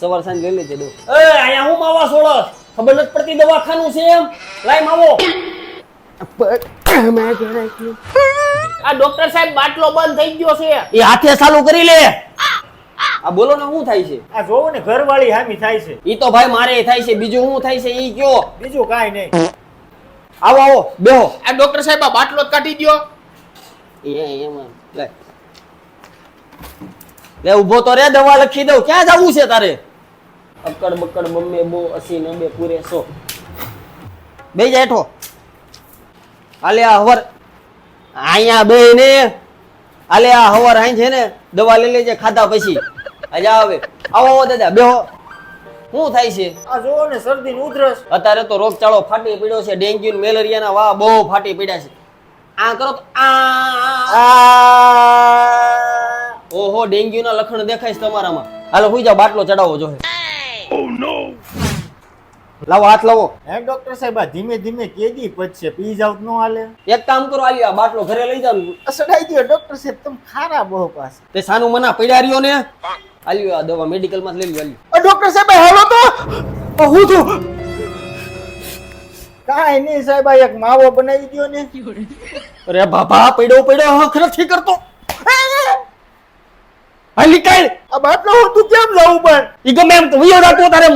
સવાર સાંજ લઈ લેજે દો. એ અહીંયા હું માવા સોળસ ખબર નથી પડતી દવાખાનું છે એમ લાઈ માવો. આ ડોક્ટર સાહેબ બાટલો બંધ થઈ ગયો છે એ હાથે ચાલુ કરી લે. આ બોલો ને શું થાય છે? આ જોવો ને ઘરવાળી હામી થાય છે. ઈ તો ભાઈ મારે થાય છે, બીજું શું થાય છે ઈ કયો. બીજું કાઈ નહીં. આવો આવો બેહો. આ ડોક્ટર સાહેબ આ બાટલો જ કાઢી દ્યો. એમાં લે લે ઊભો તો રે, દવા લખી દઉં. ક્યાં જવું છે તારે? અકડ બકડ બમ્મે બો 80 90 પૂરે 100. બેહી જા હેઠો. આલે આ હવર અહીંયા બેહી ને આલે આ હવર આઈ છે ને દવા લઈ લેજે ખાધા પછી. આજા હવે આવો આવો દાદા બેહો. શું થાય છે? આ જોવો ને શરદી ને ઉધરસ. અત્યારે તો રોગચાળો ફાટી પડ્યો છે. ડેન્ગ્યુ ને મેલેરિયાના વાહ બહુ ફાટી પડ્યા છે. આ કરો તો ઓહો ડેન્ગ્યુ ના લક્ષણ દેખાય છે તમારામાં. હાલો હુઈ જાઓ, બાટલો ચડાવો જોહે. લાવો હાથ લાવો. હે ડોક્ટર સાહેબ આ ધીમે ધીમે કેદી પચશે, પી જાવ તો નો હાલે. એક કામ કરો, આલ્યો આ બાટલો ઘરે લઈ જાવ. સડાઈ દો ડોક્ટર સાહેબ, તમે ખારા બહુ પાસ. તે સાનું મના પડ્યા રહ્યો ને. આલ્યો આ દવા મેડિકલ માં લઈ લ્યો. આલ્યો ડોક્ટર સાહેબ હાલો તો. હું છું કાઈ નહીં સાહેબ, આ એક માવો બનાવી દયો ને. અરે બાબા પડ્યો હક નથી કરતો. હાલી કાઈ આ બાટલો હું તું કેમ લાવું પણ? ઈ ગમે એમ તો વિયો રાખો તારે.